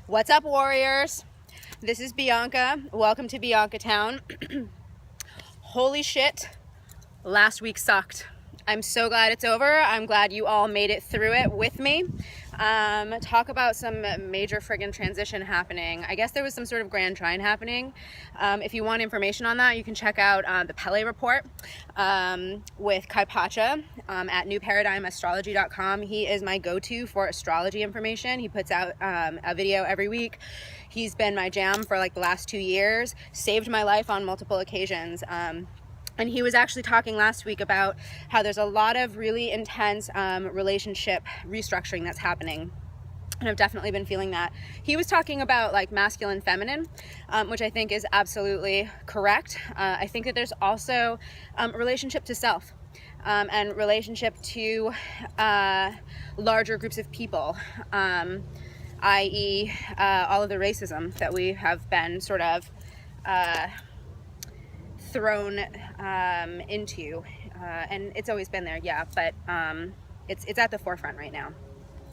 What's up, warriors? This is Bianca. Welcome to BiancaTown. Holy shit, last week sucked. I'm so glad it's over. I'm glad you all made it through it with me. Talk about some major friggin' transition happening. I guess there was some sort of grand trine happening. If you want information on that, you can check out the Pele report with Kai Pacha at newparadigmastrology.com. He is my go-to for astrology information. He puts out a video every week. He's been my jam for like the last 2 years, saved my life on multiple occasions. And he was actually talking last week about how there's a lot of really intense relationship restructuring that's happening. And I've definitely been feeling that. He was talking about like masculine, feminine, which I think is absolutely correct. I think that there's also relationship to self and relationship to larger groups of people, i.e. All of the racism that we have been sort of thrown into, and it's always been there, yeah, but it's at the forefront right now,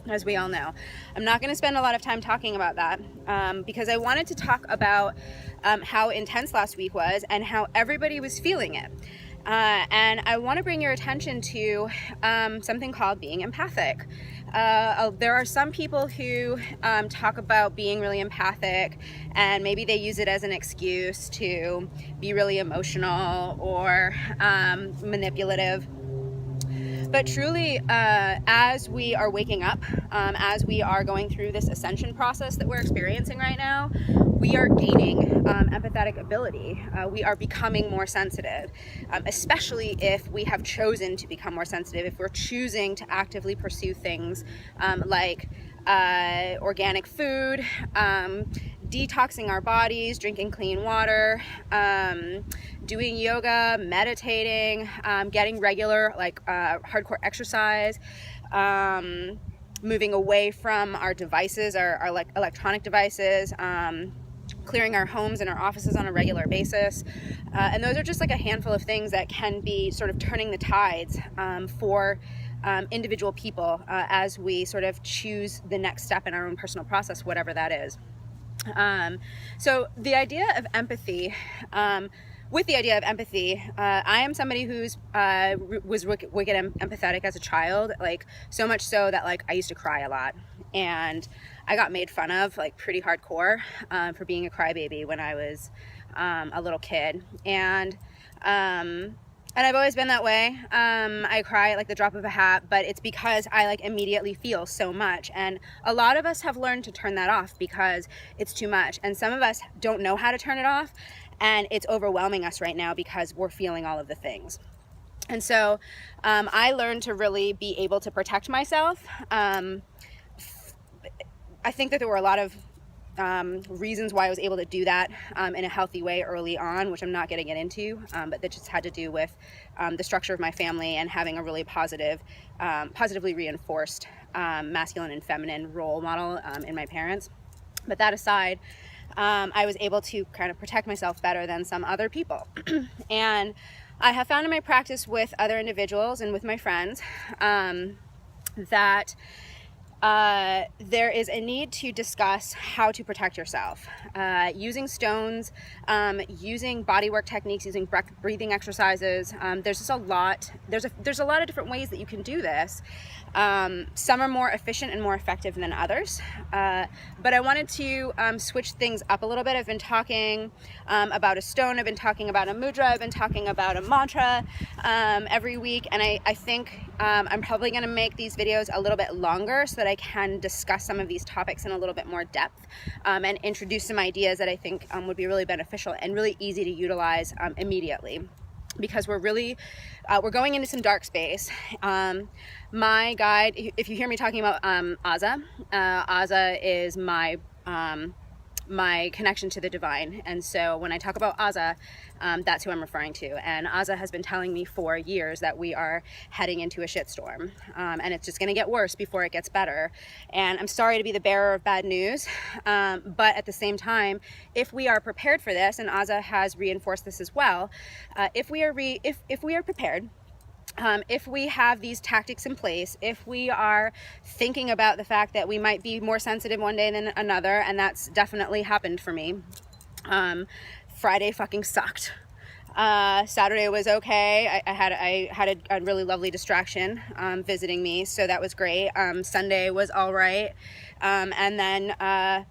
as we all know. I'm not going to spend a lot of time talking about that because I wanted to talk about how intense last week was and how everybody was feeling it. And I want to bring your attention to something called being empathic. There are some people who talk about being really empathic, and maybe they use it as an excuse to be really emotional or manipulative. But truly, as we are waking up, as we are going through this ascension process that we're experiencing right now, we are gaining empathetic ability. We are becoming more sensitive, especially if we have chosen to become more sensitive, if we're choosing to actively pursue things like organic food, detoxing our bodies, drinking clean water, doing yoga, meditating, getting regular hardcore exercise, moving away from our devices, our like electronic devices, clearing our homes and our offices on a regular basis. And those are just like a handful of things that can be sort of turning the tides for individual people as we sort of choose the next step in our own personal process, whatever that is. So the idea of empathy, with the idea of empathy, I am somebody who's was wicked empathetic as a child, like so much so that like I used to cry a lot, and I got made fun of like pretty hardcore for being a crybaby when I was a little kid, and I've always been that way. I cry at like the drop of a hat, but it's because I like immediately feel so much. And a lot of us have learned to turn that off because it's too much. And some of us don't know how to turn it off. And it's overwhelming us right now because we're feeling all of the things. And so I learned to really be able to protect myself. I think that there were a lot of reasons why I was able to do that in a healthy way early on, which I'm not going to get into, but that just had to do with the structure of my family and having a really positively reinforced masculine and feminine role model in my parents. But that aside, I was able to kind of protect myself better than some other people. And I have found in my practice with other individuals and with my friends that there is a need to discuss how to protect yourself, using stones, using bodywork techniques, using breathing exercises. There's just a lot. There's a lot of different ways that you can do this. Some are more efficient and more effective than others. But I wanted to switch things up a little bit. I've been talking about a stone. I've been talking about a mudra. I've been talking about a mantra every week, and I think I'm probably going to make these videos a little bit longer so that I can discuss some of these topics in a little bit more depth and introduce some ideas that I think would be really beneficial and really easy to utilize immediately, because we're going into some dark space. My guide, if you hear me talking about Aza is my connection to the divine. And so when I talk about Aza, that's who I'm referring to. And Aza has been telling me for years that we are heading into a shitstorm, and it's just going to get worse before it gets better. And I'm sorry to be the bearer of bad news, but at the same time, if we are prepared for this, and Aza has reinforced this as well, if we are prepared, if we have these tactics in place, if we are thinking about the fact that we might be more sensitive one day than another, and that's definitely happened for me. Friday fucking sucked. Saturday was okay. I had a really lovely distraction visiting me, so that was great. Sunday was all right. And then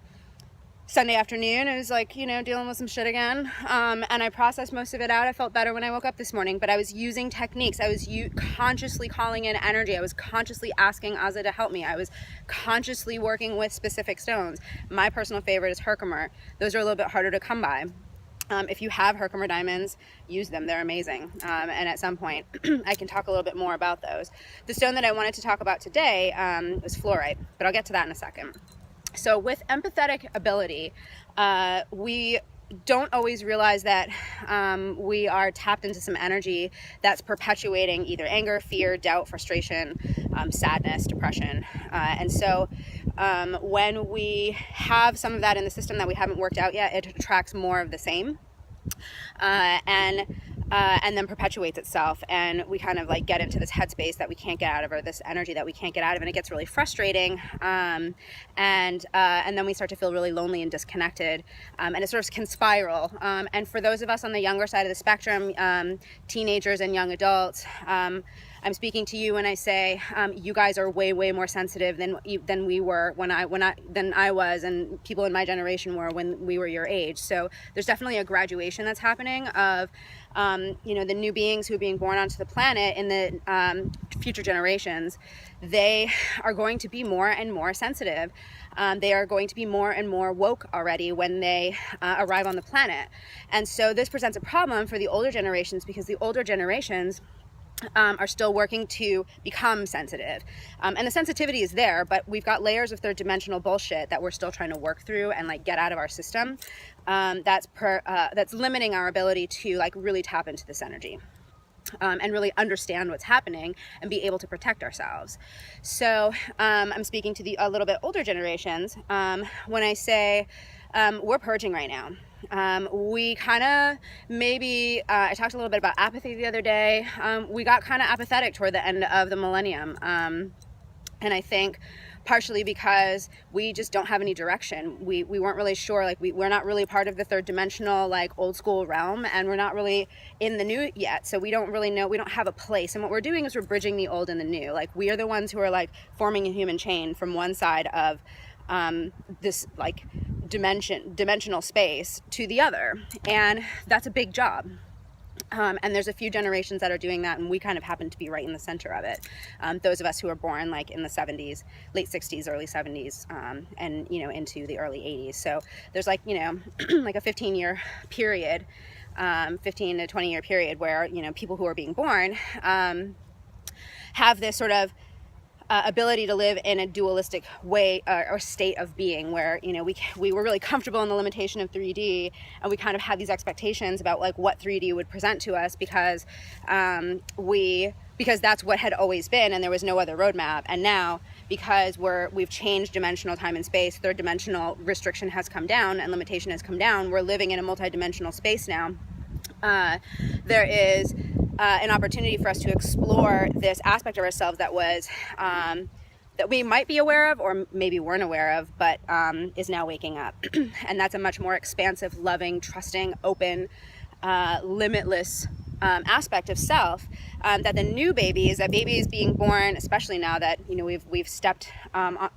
Sunday afternoon, I was like, dealing with some shit again. And I processed most of it out. I felt better when I woke up this morning, but I was using techniques. I was consciously calling in energy. I was consciously asking Azza to help me. I was consciously working with specific stones. My personal favorite is Herkimer. Those are a little bit harder to come by. If you have Herkimer diamonds, use them. They're amazing. And at some point, I can talk a little bit more about those. The stone that I wanted to talk about today was fluorite, but I'll get to that in a second. So with empathetic ability, we don't always realize that we are tapped into some energy that's perpetuating either anger, fear, doubt, frustration, sadness, depression. And so when we have some of that in the system that we haven't worked out yet, it attracts more of the same. And then perpetuates itself, and we kind of like get into this headspace that we can't get out of, or this energy that we can't get out of, and it gets really frustrating, and then we start to feel really lonely and disconnected, and it sort of can spiral. And for those of us on the younger side of the spectrum, teenagers and young adults, I'm speaking to you when I say you guys are way more sensitive than we were than I was, and people in my generation were when we were your age. So there's definitely a graduation that's happening of the new beings who are being born onto the planet in the future generations. They are going to be more and more sensitive. They are going to be more and more woke already when they arrive on the planet. And so this presents a problem for the older generations, because the older generations are still working to become sensitive. And the sensitivity is there, but we've got layers of third dimensional bullshit that we're still trying to work through and like get out of our system. That's limiting our ability to like really tap into this energy. And really understand what's happening and be able to protect ourselves. So I'm speaking to the a little bit older generations when I say we're purging right now. We kind of I talked a little bit about apathy the other day. We got kind of apathetic toward the end of the millennium. And I think partially because we just don't have any direction. We weren't really sure, like we're not really part of the third dimensional, like old school realm, and we're not really in the new yet. So we don't really know, we don't have a place. And what we're doing is we're bridging the old and the new. Like we are the ones who are like forming a human chain from one side of this like dimensional space to the other. And that's a big job. And there's a few generations that are doing that, and we kind of happen to be right in the center of it. Those of us who were born like in the 70s, late 60s, early 70s, and into the early 80s. So there's like like a 15-year period, 15 to 20-year period where people who are being born have this sort of ability to live in a dualistic way or state of being where we were really comfortable in the limitation of 3D, and we kind of had these expectations about like what 3D would present to us because that's what had always been, and there was no other roadmap. And now, because we've changed dimensional time and space, third dimensional restriction has come down and limitation has come down, we're living in a multidimensional space now. There is an opportunity for us to explore this aspect of ourselves that was that we might be aware of or maybe weren't aware of, but is now waking up. And that's a much more expansive, loving, trusting, open, limitless aspect of self that the new babies being born, especially now that we've stepped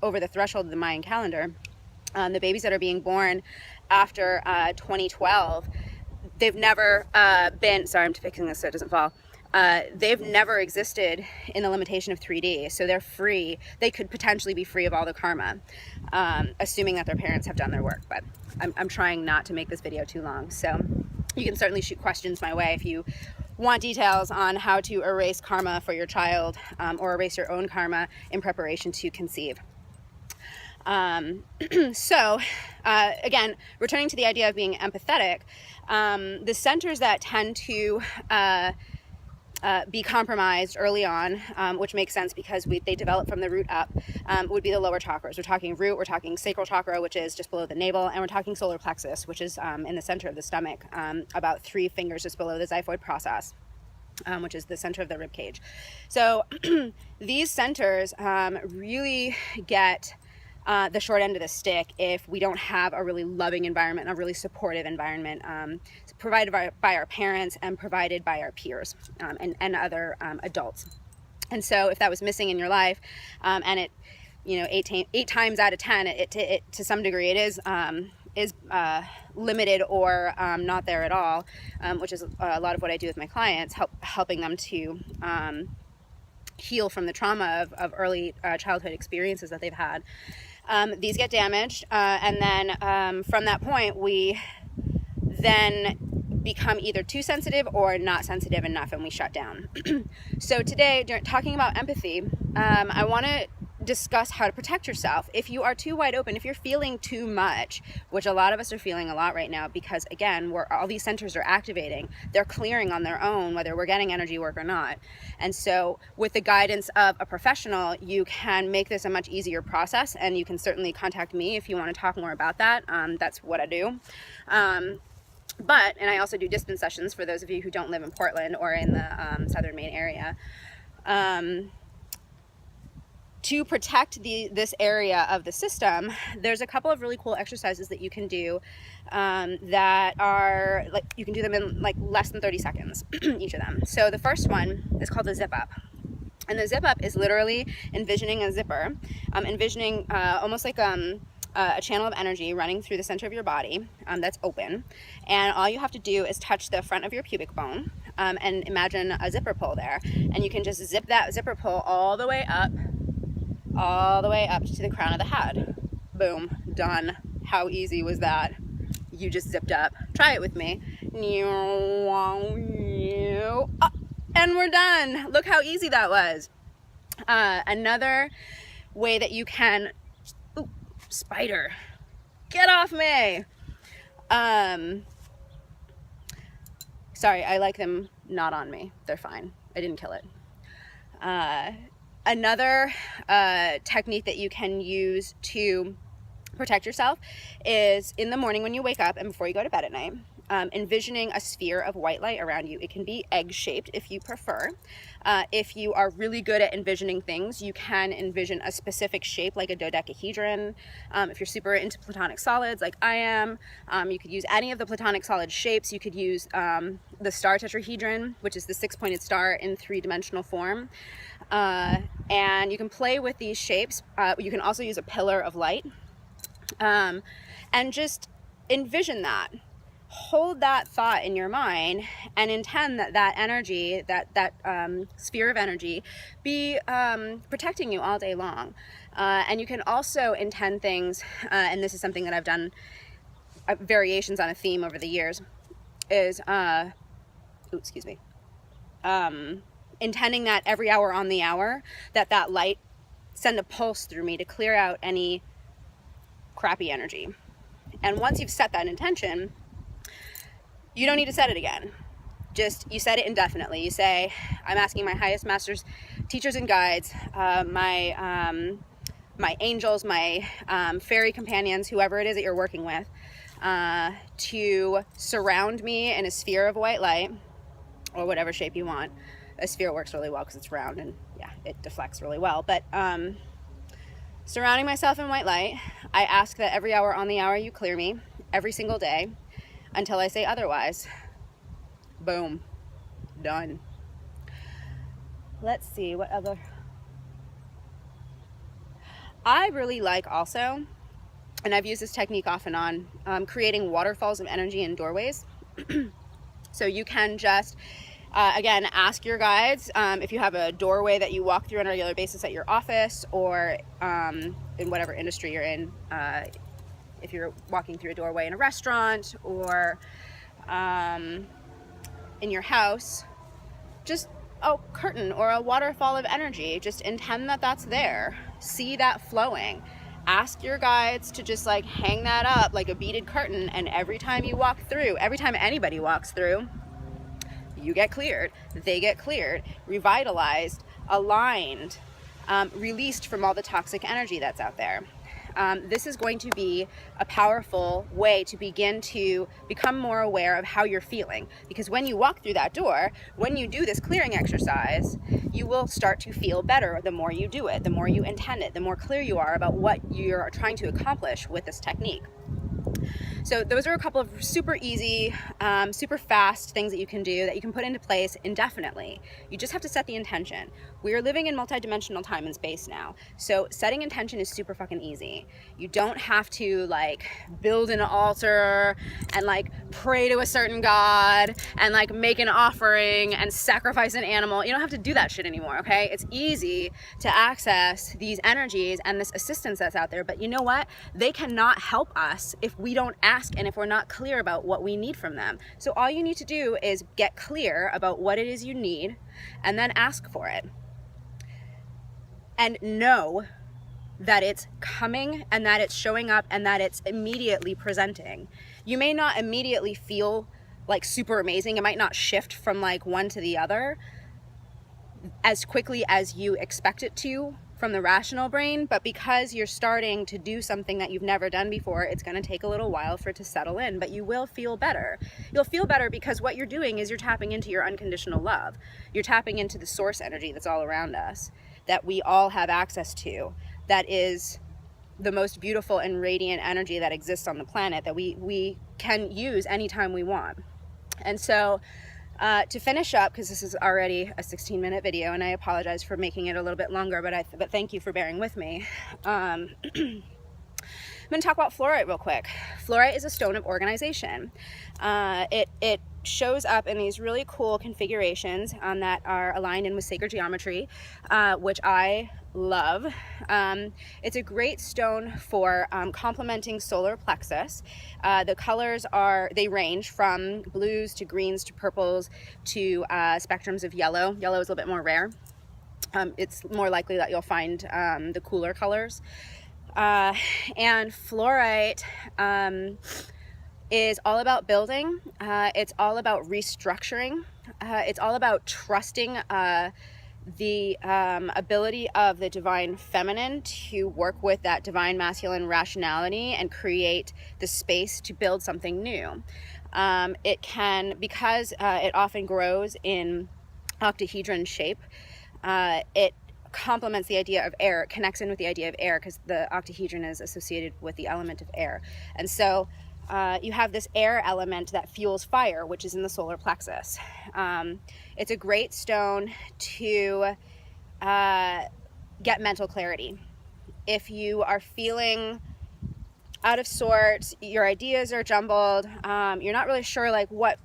over the threshold of the Mayan calendar. The babies that are being born after 2012. They've never been, sorry, I'm fixing this so it doesn't fall. They've never existed in the limitation of 3D. So they're free. They could potentially be free of all the karma, assuming that their parents have done their work. But I'm trying not to make this video too long. So you can certainly shoot questions my way if you want details on how to erase karma for your child or erase your own karma in preparation to conceive. So again, returning to the idea of being empathetic, the centers that tend to be compromised early on, which makes sense because they develop from the root up, would be the lower chakras. We're talking root, we're talking sacral chakra, which is just below the navel, and we're talking solar plexus, which is in the center of the stomach, about 3 fingers just below the xiphoid process. which is the center of the rib cage. So these centers really get the short end of the stick if we don't have a really loving environment, a really supportive environment provided by our parents and provided by our peers and other adults. And so if that was missing in your life, and it, you know, eight times out of 10, it to some degree it is limited or not there at all, which is a lot of what I do with my clients, helping them to heal from the trauma of early childhood experiences that they've had. These get damaged, and then from that point, we then become either too sensitive or not sensitive enough, and we shut down. So today, talking about empathy, I want to discuss how to protect yourself. If you are too wide open, if you're feeling too much, which a lot of us are feeling a lot right now, because again, all these centers are activating, they're clearing on their own, whether we're getting energy work or not. And so with the guidance of a professional, you can make this a much easier process, and you can certainly contact me if you want to talk more about that. That's what I do. And I also do distance sessions for those of you who don't live in Portland or in the southern Maine area. To protect this area of the system, there's a couple of really cool exercises that you can do that are like, you can do them in like less than 30 seconds, each of them. So the first one is called the zip up. And the zip up is literally envisioning a zipper, envisioning almost like a channel of energy running through the center of your body that's open. And all you have to do is touch the front of your pubic bone and imagine a zipper pull there. And you can just zip that zipper pull all the way up to the crown of the head. Boom, done. How easy was that? You just zipped up. Try it with me. And we're done. Look how easy that was. Another way that you can, spider, get off me. Sorry, I like them not on me. They're fine. I didn't kill it. Another technique that you can use to protect yourself is in the morning when you wake up and before you go to bed at night, envisioning a sphere of white light around you. It can be egg-shaped if you prefer. If you are really good at envisioning things, you can envision a specific shape like a dodecahedron. If you're super into platonic solids like I am, you could use any of the platonic solid shapes. You could use the star tetrahedron, which is the 6-pointed star in 3-dimensional form. And you can play with these shapes. You can also use a pillar of light. And just envision that. Hold that thought in your mind and intend that energy, that sphere of energy, be protecting you all day long. And you can also intend things, and this is something that I've done variations on a theme over the years, is, intending that every hour on the hour, that light send a pulse through me to clear out any crappy energy. And once you've set that intention, you don't need to set it again. Just, you set it indefinitely. You say, I'm asking my highest masters, teachers and guides, my angels, my fairy companions, whoever it is that you're working with, to surround me in a sphere of white light, or whatever shape you want. A sphere works really well because it's round and yeah, it deflects really well. But surrounding myself in white light, I ask that every hour on the hour you clear me, every single day, until I say otherwise. Boom. Done. Let's see, what other... I really like also, and I've used this technique off and on, creating waterfalls of energy in doorways. So you can just, again, ask your guides if you have a doorway that you walk through on a regular basis at your office or in whatever industry you're in. If you're walking through a doorway in a restaurant or in your house, just a curtain or a waterfall of energy. Just intend that that's there. See that flowing. Ask your guides to just like hang that up like a beaded curtain, and every time you walk through, every time anybody walks through, you get cleared, they get cleared, revitalized, aligned, released from all the toxic energy that's out there. this is going to be a powerful way to begin to become more aware of how you're feeling. Because when you walk through that door, when you do this clearing exercise, you will start to feel better the more you do it, the more you intend it, the more clear you are about what you're trying to accomplish with this technique. So those are a couple of super easy, super fast things that you can do that you can put into place indefinitely. You just have to set the intention. We are living in multidimensional time and space now. So setting intention is super fucking easy. You don't have to like build an altar and like pray to a certain God and like make an offering and sacrifice an animal. You don't have to do that shit anymore, okay? It's easy to access these energies and this assistance that's out there, but you know what? They cannot help us if we don't ask and if we're not clear about what we need from them. So all you need to do is get clear about what it is you need and then ask for it. And know that it's coming and that it's showing up and that it's immediately presenting. You may not immediately feel like super amazing. It might not shift from like one to the other as quickly as you expect it to from the rational brain, but because you're starting to do something that you've never done before, it's going to take a little while for it to settle in, but you will feel better. You'll feel better because what you're doing is you're tapping into your unconditional love. You're tapping into the source energy that's all around us, that we all have access to, that is the most beautiful and radiant energy that exists on the planet, that we can use anytime we want. And so to finish up, because this is already a 16-minute video, and I apologize for making it a little bit longer, but thank you for bearing with me. I'm going to talk about fluorite real quick. Fluorite is a stone of organization. It shows up in these really cool configurations that are aligned in with sacred geometry, which I love. It's a great stone for complementing solar plexus. The colors they range from blues to greens to purples to spectrums of yellow. Yellow is a little bit more rare. It's more likely that you'll find the cooler colors. And fluorite is all about building. It's all about restructuring. It's all about trusting the ability of the divine feminine to work with that divine masculine rationality and create the space to build something new. It can, because it often grows in octahedron shape, it complements the idea of air. It connects in with the idea of air because the octahedron is associated with the element of air. And so you have this air element that fuels fire, which is in the solar plexus. It's a great stone to get mental clarity. If you are feeling out of sorts, your ideas are jumbled, you're not really sure like what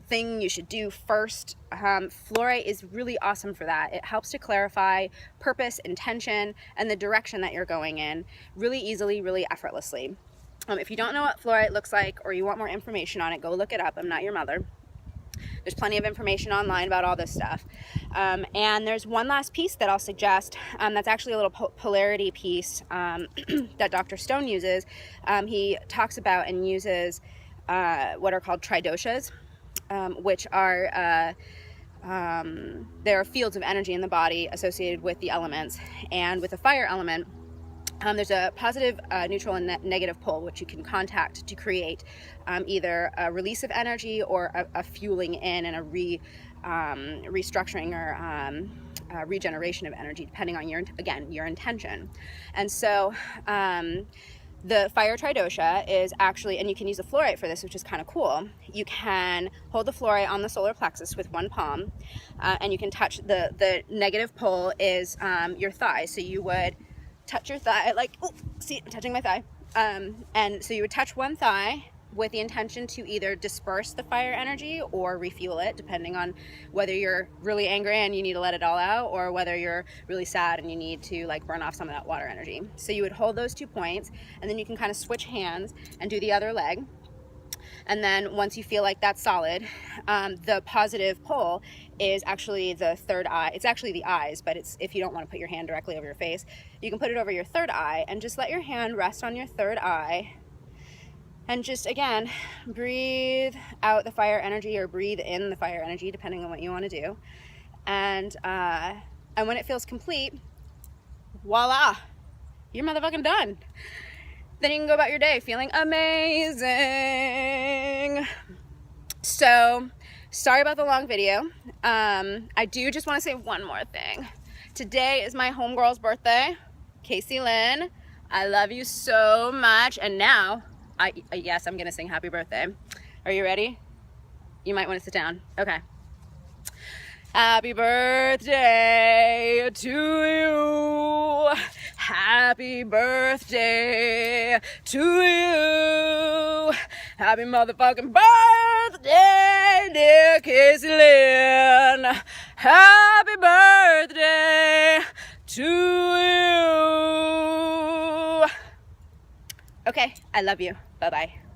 thing you should do first, fluorite is really awesome for that. It helps to clarify purpose, intention, and the direction that you're going in really easily, really effortlessly. If you don't know what fluorite looks like or you want more information on it, go look it up. I'm not your mother. There's plenty of information online about all this stuff. And there's one last piece that I'll suggest that's actually a little polarity piece that Dr. Stone uses. He talks about and uses what are called tridoshas, which are there are fields of energy in the body associated with the elements. And with the fire element, there's a positive, neutral, and negative pole, which you can contact to create either a release of energy or a fueling in and a restructuring or regeneration of energy, depending on your intention. And so the fire tridosha is actually, and you can use a fluorite for this, which is kind of cool. You can hold the fluorite on the solar plexus with one palm, and you can touch the negative pole is your thigh. So you would touch your thigh, like, oh, see, I'm touching my thigh. And so you would touch one thigh with the intention to either disperse the fire energy or refuel it, depending on whether you're really angry and you need to let it all out, or whether you're really sad and you need to like burn off some of that water energy. So you would hold those 2 points, and then you can kind of switch hands and do the other leg. And then once you feel like that's solid, the positive pole is actually the third eye. It's actually the eyes, but it's, if you don't want to put your hand directly over your face, you can put it over your third eye and just let your hand rest on your third eye. And just, again, breathe out the fire energy or breathe in the fire energy, depending on what you want to do. And when it feels complete, voila, you're motherfucking done. then you can go about your day feeling amazing. So, sorry about the long video. I do just want to say one more thing. Today is my homegirl's birthday, Casey Lynn. I love you so much. And now, yes, I'm gonna sing happy birthday. Are you ready? You might want to sit down. Okay. Happy birthday to you. Happy birthday to you. Happy motherfucking birthday, dear Casey Lynn. Happy birthday to you. Okay, I love you. Bye-bye.